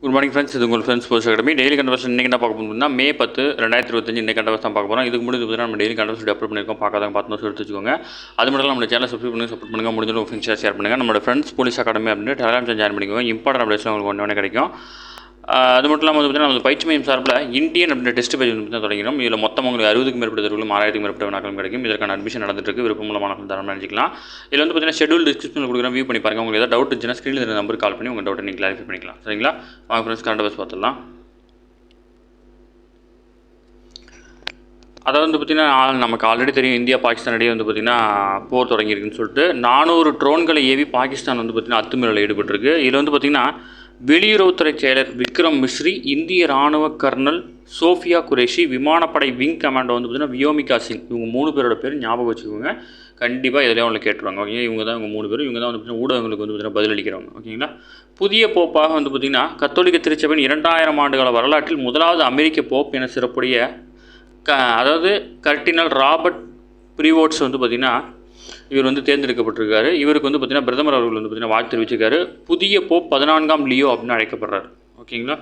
Good morning friends. இது உங்கள் friends sports academy. Daily கண்டவர்ஷன் இன்றைக்கி என்ன பார்க்க போகிறோம்னா May 10, 2025 இன்றைக்கி கண்டவர்ஸ் தான் பார்க்க போகிறோம். இதுக்கு முன்னாடி பார்த்தீங்கன்னா நம்ம டெய்லி கண்டவர்ஸ் அப்லோட் பண்ணியிருக்கோம். பார்க்காதவங்க பார்த்து நோட்ஸ் எடுத்து வச்சுக்கோங்க. அது மட்டும் நம்ம சேனல் சப்ஸ்கிரைப் பண்ணி சப்போர்ட் பண்ணுங்கள். முடிஞ்ச உங்கள் ஃப்ரெண்ட்ஸ் ஷேர் பண்ணுங்கள். நம்மளோட ஃப்ரெண்ட்ஸ் போலீஸ் அகாடமி அப்படின்னு டெலிகிராம் சேனல் ஜாயின் பண்ணிக்கோங்க. இம்பார்ட்டன்ட் அப்டேட்ஸ் உங்களுக்கு ஒன்று கிடைக்கும். அது மட்டும் இல்லாமல் பார்த்தீங்கன்னா நம்ம பயிற்சி மையம் சார்பில் இந்தியன் அப்படின்ற டெஸ்ட் பேஜ் வந்து தொடங்கிடும். இதில் மொத்தம் உங்களுக்கு 60க்கும் மேற்பட்ட தேர்வுகளும் 6000க்கும் மேற்பட்ட வினாக்களும் கிடைக்கும். இதற்கான அட்மிஷன் நடந்துட்டு விருப்பமுள்ள மாணவர்கள் தரம் நினைச்சிக்கலாம். இதில் வந்து பார்த்தீங்கன்னா ஷெட்யூல் டிஸ்கிரிப்ஷனில் கொடுக்குறேன், வியூ பண்ணி பாருங்கள். உங்களுக்கு ஏதாவது டவுட் இருந்துச்சுன்னா ஸ்க்ரீனில் இருந்த நம்பருக்கு கால் பண்ணி உங்கள் டவுட்டை நீங்கள் கிளாரிஃபை பண்ணிக்கலாம். சரிங்களா? வாங்க ஃப்ரெண்ட்ஸ் கரண்ட் அஃபேர்ஸ் பார்த்துடலாம். அதை வந்து பார்த்திங்கன்னா நமக்கு ஆல்ரெடி தெரியும், இந்தியா பாகிஸ்தான் இடையே வந்து பார்த்திங்கன்னா போர் தொடங்கியிருக்குன்னு சொல்லிட்டு 400 ட்ரோன்களை ஏவி பாகிஸ்தான் வந்து பார்த்திங்கன்னா அத்துமீறலில் ஈடுபட்டிருக்கு. இதில் வந்து பார்த்திங்கன்னா வெளியுறவுத்துறை செயலர் விக்ரம் மிஸ்ரி, இந்திய இராணுவ கர்னல் சோஃபியா குரேஷி, விமானப்படை விங் கமாண்டோ வந்து பார்த்திங்கன்னா வியோமிகா சிங், இவங்க 3 பேரோட பேர் ஞாபகம் வச்சுக்கோங்க. கண்டிப்பாக எதிலையும் அவங்களை கேட்டுருவாங்க. ஓகே, இவங்க 3 பேரும் இவங்க தான் வந்து பார்த்திங்கன்னா ஊடகங்களுக்கு வந்து பார்த்திங்கன்னா பதிலளிக்கிறவங்க. ஓகேங்களா? புதிய போப்பாக வந்து பார்த்திங்கன்னா கத்தோலிக்க திருச்சபையின் 2000 ஆண்டுகால வரலாற்றில் முதலாவது அமெரிக்க போப் என சிறப்புடைய அதாவது கர்டினல் ராபர்ட் ப்ரீவோட்ஸ் வந்து பார்த்திங்கன்னா இவர் வந்து தேர்ந்தெடுக்கப்பட்டிருக்காரு. இவருக்கு வந்து பார்த்திங்கன்னா பிரதமர் அவர்கள் வந்து பார்த்திங்கன்னா வாழ்த்து தெரிவிச்சிருக்காரு. புதிய போப் 14ஆம் லியோ அப்படின்னு அழைக்கப்படுறாரு. ஓகேங்களா?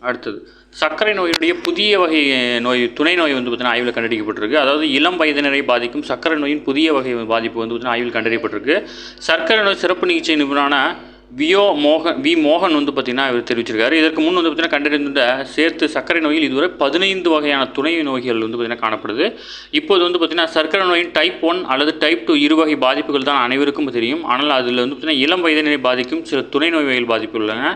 அடுத்தது சர்க்கரை நோயுடைய புதிய வகை நோய், துணை நோய் வந்து பார்த்திங்கன்னா ஆய்வில் கண்டறியப்பட்டிருக்கு. அதாவது இளம் வயதினரை பாதிக்கும் சர்க்கரை நோயின் புதிய வகை பாதிப்பு வந்து பார்த்திங்கன்னா ஆய்வில் கண்டறியப்பட்டிருக்கு. சர்க்கரை நோய் சிறப்பு சிகிச்சை நிபுணரான வி மோகன் வந்து பார்த்திங்கன்னா இவர் தெரிவிச்சிருக்காரு. இதற்கு முன் வந்து பார்த்திங்கன்னா கண்டறிந்த சேர்த்து சர்க்கரை நோயில் இதுவரை 15 வகையான துணை நோய்கள் வந்து பார்த்திங்கன்னா காணப்படுது. இப்போது வந்து பார்த்திங்கன்னா சர்க்கரை நோயின் டைப் 1 அல்லது டைப் 2 இரு வகை பாதிப்புகள் தான் அனைவருக்கும் தெரியும். ஆனால் அதில் வந்து பார்த்திங்கன்னா இளம் வயதினரை பாதிக்கும் சில துணை நோய்கள் பாதிப்பு உள்ளன.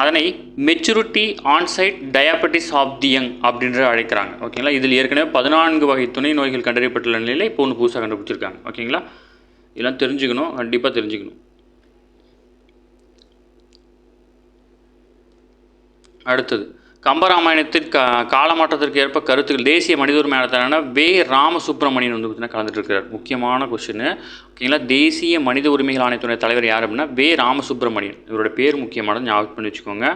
அதனை maturity onset diabetes of the young அப்படின்ற அழைக்கிறாங்க. ஓகேங்களா? இதில் ஏற்கனவே 14 வகை துணை நோய்கள் கண்டறியப்பட்டுள்ள நிலையில் இப்போ ஒன்று புதுசாக கண்டுபிடிச்சிருக்காங்க. ஓகேங்களா? இதெல்லாம் தெரிஞ்சுக்கணும், கண்டிப்பாக தெரிஞ்சுக்கணும். அடுத்தது கம்பராமாயணத்தின் காலமாற்றத்திற்கு ஏற்ப கருத்துக்கள் தேசிய மனித உரிமை ஆணையத்தான வே ராமசுப்ரமணியன் வந்து பார்த்தீங்கன்னா கலந்துட்டு இருக்கிறார். முக்கியமான கொஸ்டின். ஓகேங்களா? தேசிய மனித உரிமைகள் ஆணையத்துடைய தலைவர் யார் அப்படின்னா வே ராமசுப்ரமணியன். இவரோட பேர் முக்கியமானது, ஞாபகம் பண்ணி வச்சுக்கோங்க.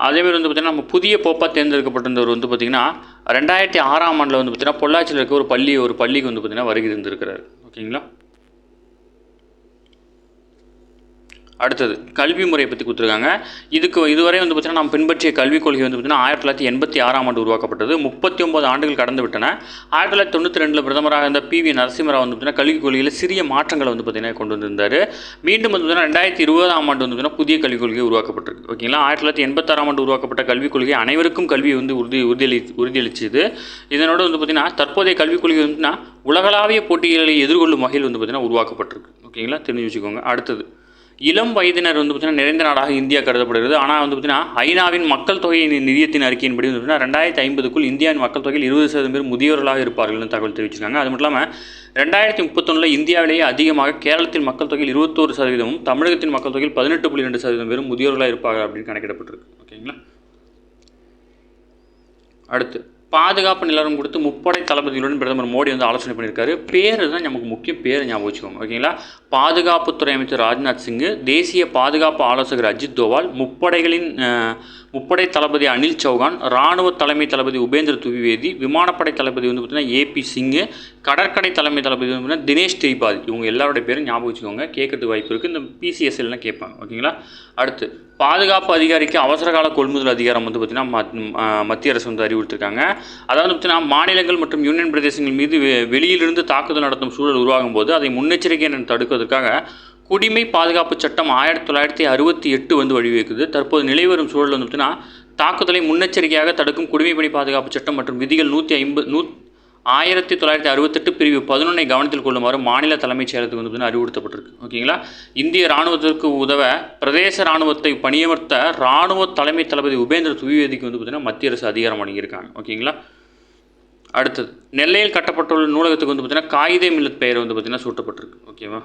அதேமாதிரி வந்து பார்த்திங்கன்னா நம்ம புதிய போப்பாக தேர்ந்தெடுக்கப்பட்டிருந்தவர் வந்து பார்த்திங்கன்னா 2006ஆம் ஆண்டில் வந்து பார்த்திங்கன்னா பொள்ளாச்சியில் இருக்க ஒரு பள்ளிக்கு வந்து பார்த்திங்கன்னா வருகை இருந்திருக்கிறார். ஓகேங்களா? அடுத்தது கல்வி முறையை பற்றி கொடுத்துருக்காங்க. இதுவரை வந்து பார்த்திங்கன்னா நம்ம பின்பற்றிய கல்விக் கொள்கை வந்து பார்த்திங்கன்னா 1986ஆம் ஆண்டு உருவாக்கப்பட்டது. 39 ஆண்டுகள் கடந்து விட்டன. 1992 பிரதமராக இருந்த PV நரசிம்மராவ் வந்து பார்த்திங்கன்னா கல்விக் கொள்கையில் சிறிய மாற்றங்களை வந்து பார்த்திங்கன்னா கொண்டு வந்திருந்தார். மீண்டும் வந்து பார்த்திங்கன்னா 2020ஆம் ஆண்டு வந்து பார்த்திங்கன்னா புதிய கல்விக் கொள்கை உருவாக்கப்பட்டிருக்கு. ஓகேங்களா? 1986ஆம் ஆண்டு உருவாக்கப்பட்ட கல்விக் கொள்கை அனைவருக்கும் கல்வியை வந்து உறுதியளிச்சது. இதனோட வந்து பார்த்திங்கன்னா தற்போதைய கல்விக் கொள்கை வந்து உலகளாவிய போட்டிகளை எதிர்கொள்ளும் வகையில் வந்து பார்த்திங்கன்னா உருவாக்கப்பட்டிருக்கு. ஓகேங்களா? தெரிஞ்சு வச்சுக்கோங்க. அடுத்தது இளம் வயதினர் வந்து பார்த்திங்கன்னா நிறைந்த நாடாக இந்தியா கருதப்படுகிறது. ஆனால் வந்து பார்த்திங்கன்னா ஐநாவின் மக்கள் தொகை நிதியத்தின் அறிக்கையின்படி வந்து பார்த்திங்கன்னா 2050க்குள் இந்தியாவின் மக்கள் தொகையில் 20% பேர் முதியோர்களாக இருப்பார்கள்னு தகவல் தெரிவிச்சிருக்காங்க. அது மட்டும் இல்லாமல் 2031 இந்தியாவிலேயே அதிகமாக கேரளத்தின் மக்கள் தொகையில் 21%, தமிழகத்தின் மக்கள் தொகையில் 18.2% பேரும் முதியோர்களாக இருப்பார்கள் அப்படின்னு கணக்கிடப்பட்டிருக்கு. ஓகேங்களா? அடுத்து பாதுகாப்பு நிலவரம் கொடுத்து முப்படை தளபதிகளுடன் பிரதமர் மோடி வந்து ஆலோசனை பண்ணியிருக்காரு. பேர் தான் நமக்கு முக்கிய பேர் ஞாபகம் வச்சுக்கோங்க. ஓகேங்களா? பாதுகாப்புத்துறை அமைச்சர் ராஜ்நாத் சிங், தேசிய பாதுகாப்பு ஆலோசகர் அஜித் தோவால், முப்படை தளபதி அனில் சௌகான், இராணுவ தலைமை தளபதி உபேந்திர துவிவேதி, விமானப்படை தளபதி வந்து பார்த்திங்கன்னா AP சிங், கடற்கடை தலைமை தளபதி வந்து பார்த்திங்கன்னா தினேஷ் திரிபாதி, இவங்க எல்லாருடைய பேரும் ஞாபகம் வச்சுக்கோங்க. கேட்கறதுக்கு வாய்ப்பு இருக்குது. இந்த PCSலாம் கேட்பாங்க. ஓகேங்களா? அடுத்து பாதுகாப்பு அதிகாரிக்கு அவசரகால கொள்முதல் அதிகாரம் வந்து பார்த்திங்கன்னா மத்திய அரசு வந்து அறிவுறுத்திருக்காங்க. அதாவது பார்த்திங்கன்னா மாநிலங்கள் மற்றும் யூனியன் பிரதேசங்கள் மீது வெளியிலிருந்து தாக்குதல் நடத்தும் சூழல் உருவாகும் போது அதை முன்னெச்சரிக்கை என தடுப்பதற்காக குடிமை பாதுகாப்பு சட்டம் 1968 வந்து வழிவகுக்குது. தற்போது நிலைவரும் சூழல் வந்து பார்த்திங்கன்னா தாக்குதலை முன்னெச்சரிக்கையாக தடுக்கும் குடிமை பணி பாதுகாப்பு சட்டம் மற்றும் விதிகள் 1968 பிரிவு 11 கவனத்தில் கொள்ளுமாறு மாநில தலைமைச் செயலகத்துக்கு வந்து அறிவுறுத்தப்பட்டிருக்கு. ஓகேங்களா? இந்திய இராணுவத்திற்கு உதவ பிரதேச இராணுவத்தை பணியமர்த்த இராணுவ தலைமை தளபதி உபேந்திர துவிவேதிக்கு வந்து பார்த்திங்கன்னா மத்திய அரசு அதிகாரம் வழங்கியிருக்காங்க. ஓகேங்களா? அடுத்தது நெல்லையில் கட்டப்பட்டுள்ள நூலகத்துக்கு வந்து பார்த்திங்கன்னா காயிதே மில்லத் பெயர் வந்து பார்த்திங்கன்னா சூட்டப்பட்டிருக்கு. ஓகேவா?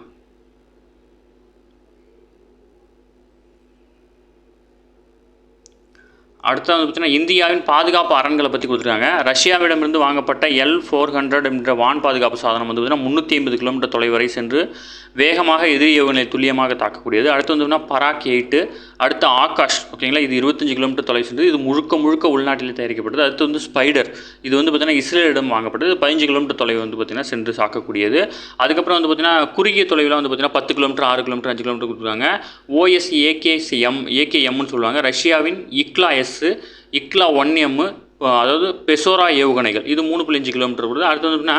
அடுத்து வந்து பார்த்தீங்கன்னா இந்தியாவின் பாதுகாப்பு அரண்களை பற்றி கொடுத்துருக்காங்க. ரஷ்யாவிடமிருந்து வாங்கப்பட்ட L-400 என்ற வான் பாதுகாப்பு சாதனம் வந்து பார்த்தீங்கன்னா 350 கிலோமீட்டர் தொலைவு வரை சென்று வேகமாக எதிரி ஏவுகணை துல்லியமாக தாக்கக்கூடியது. அடுத்து வந்து பார்த்தீங்கன்னா பராக் 8, அடுத்து ஆகாஷ், ஓகேங்களா, இது 25 கிலோமீட்டர் தொலைவு சென்று இது முழுக்க உள்நாட்டில் தயாரிக்கப்பட்டது. அடுத்து வந்து ஸ்பைடர், இது வந்து பார்த்தீங்கன்னா இஸ்ரேலிடம் வாங்கப்பட்டது. 15 கிலோமீட்டர் தொலைவு வந்து பார்த்தீங்கன்னா சென்று தாக்கக்கூடியது. அதுக்கப்புறம் வந்து பார்த்தீங்கன்னா குறுகிய தொலைவில் வந்து பார்த்தீங்கன்னா 10 கிலோமீட்டர், 6 கிலோமீட்டர், 5 கிலோமீட்டர் கொடுத்துருக்காங்க. AKM சொல்லுவாங்க. ரஷ்யாவின் இக்லா 1M, அதாவது பெசோரா ஏவுகணைகள், இது 3.5 கிலோமீட்டர் வருது. அடுத்து வந்து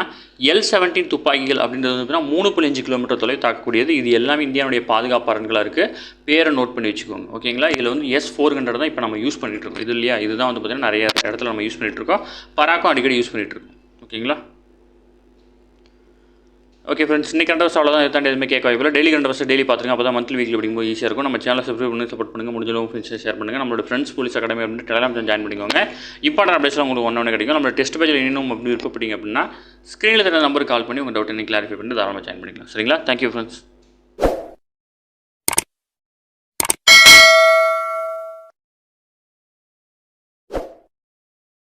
L-17 துப்பாக்கிகள் அப்படின்றது வந்து 3.5 கிலோமீட்டர் தொலைவு தாக்கக்கூடியது. இது எல்லாமே இந்தியாவுடைய பாதுகாப்பு அரண்களாக இருக்குது. பேரை நோட் பண்ணி வச்சுக்கோங்க, ஓகேங்களா. இதில் வந்து S-400 தான் இப்போ நம்ம யூஸ் பண்ணிகிட்டு இருக்கோம். இது இல்லையா, இதுதான் வந்து பார்த்தீங்கன்னா நிறைய இடத்துல நம்ம யூஸ் பண்ணிகிட்டு இருக்கோம். பராக்கும் அடிக்கடி யூஸ் பண்ணிகிட்டு இருக்கோம், ஓகேங்களா. ஓகே ஃப்ரெண்ட்ஸ், இன்றைக்கி கண்டவர்ஸ் அவ்வளோதான். இதை தாண்டி எதுவுமே கேட்க வாய்ப்பில்லை. டெய்லி கண்டவர்ஸ் டெய்லி பார்த்துருங்க. அப்போ தான் மந்த்லி வீக்லி படிக்கும்போது ஈஸியாக இருக்கும். நம்ம சேனலை சப்ஸ்கிரைப் பண்ணி சப்போர்ட் பண்ணுங்கள். முடிஞ்சளவு ஃப்ரெண்ட்ஸை ஷேர் பண்ணுங்கள். நம்மளோட ஃப்ரெண்ட்ஸ் போலீஸ் அகாடமி அப்படின்னு டெலிகிராம் ஜாயின் பண்ணிக்கோங்க. இம்பார்ட்டன்ட் அப்டேட்ஸ்லாம் உங்களுக்கு ஒன்று கிடைக்கும். நம்ம டெஸ்ட் பேஜில் இன்னும் அப்படி விருப்பப்பட்டீங்க அப்படின்னா ஸ்க்ரீனில் தர நம்பருக்கு கால் பண்ணி உங்கள் டவுட் இன்னும் கிளாரிஃபை பண்ணி தாராளமாக ஜாயின் பண்ணிக்கலாம். சரிங்களா? Thank you friends.